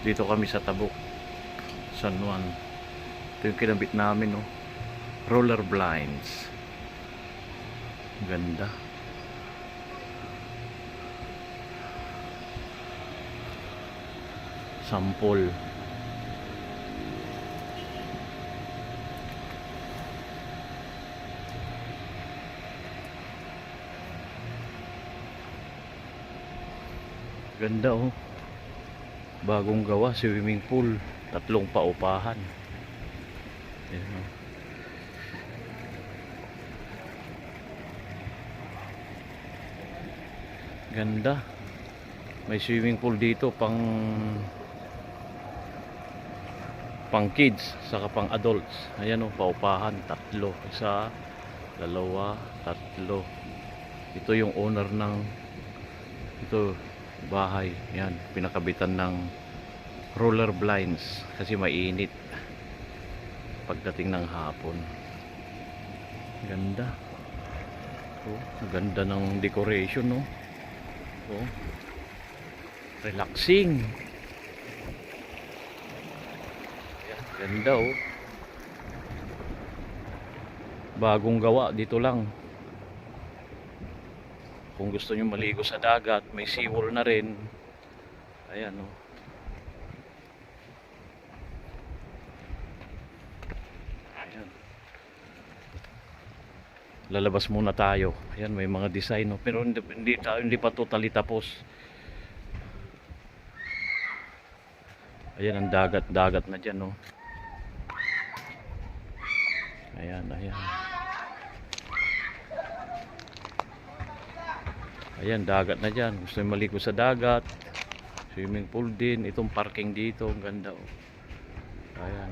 Dito kami sa Tabuk, San Juan. Ito yung kinabit namin, no? Roller blinds. Ganda. Sampol. Ganda, oh. Bagong gawa, swimming pool, 3 paupahan. Ayan, oh. Ganda. May swimming pool dito pang kids saka pang adults. Ayan, oh, paupahan 3. 1, 2, 3. Ito yung owner ng bahay. Yan, pinakabitan ng roller blinds kasi mainit pagdating ng hapon. Ganda. Oh, ganda ng decoration, no? Oh. Relaxing. Yan, ganda, oh. Bagong gawa dito lang. Kung gusto nyo maligo sa dagat, may seawall na rin. Ayan, oh. Ayan. Lalabas muna tayo. Ayan, may mga design, oh. Pero hindi pa totally tapos. Ayan ang dagat na dyan, oh. Ayan, ayan. Ayan, dagat na dyan. Gusto nyo maligo sa dagat. Swimming pool din. Itong parking dito. Ang ganda, oh. Ayan.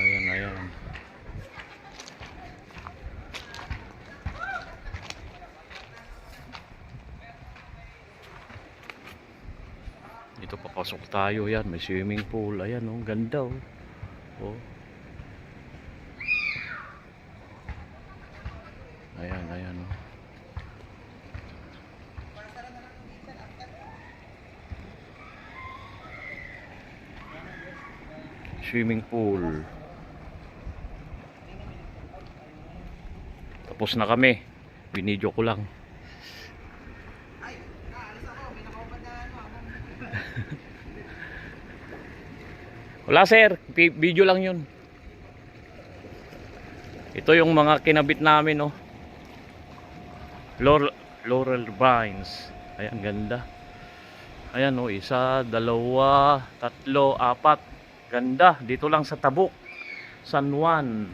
Ayan, ayan. Ito, papasok tayo. Yan, may swimming pool. Ayan, oh. Ganda, oh. Oh. Ayan, ayan, oh. Swimming pool. Tapos na kami. Binidyo ko lang. Wala, sir. Video lang yun. Ito yung mga kinabit namin, oh. Laurel vines. Ayan, ganda. Ayan, oh. 1, 2, 3, 4. Ganda, dito lang sa Tabuk, San Juan.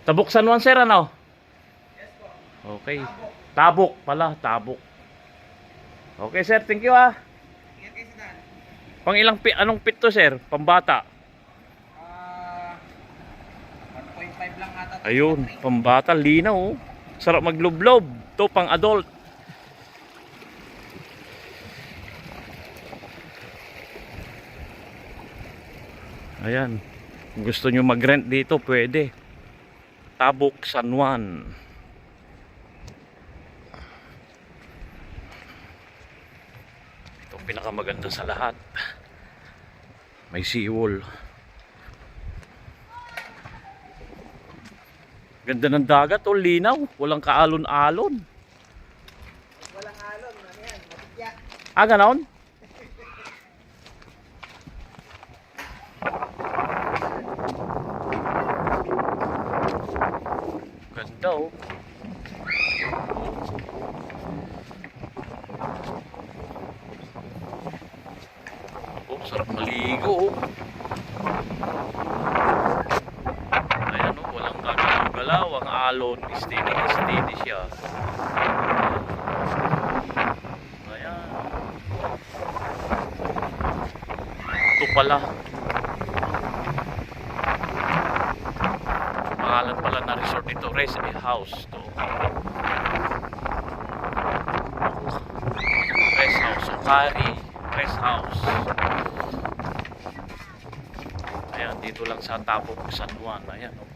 Tabuk, San Juan, sir, ano? Yes po. Okay. Tabuk pala, Tabuk. Okay, sir, thank you, ah. Ingat kayo sa daan. Pang ilang anong pit to, sir? Pambata. 1.5 lang ata. Ayun, pambata, linaw, oh. Sarap maglublob. To pang adult. Ayan. Kung gusto nyo mag-rent dito, pwede. Tabuk, San Juan. Itong pinakamaganda sa lahat. May seawall. Ganda ng dagat, oh, linaw. Walang kaalon-alon. Walang alon. Ano yan? Matigya. Ah, ganon? Ganda, oh. Oh, sarap maligo, oh. Ayan, oh, walang galaw-galaw. Ang alon, steady siya. Ayan. Ito pala. Pangalan pala na resort ito, Rest House to. Rest House, Sukari Rest House. Ayan, dito lang sa Tabuk, San Juan. Ayan, oh.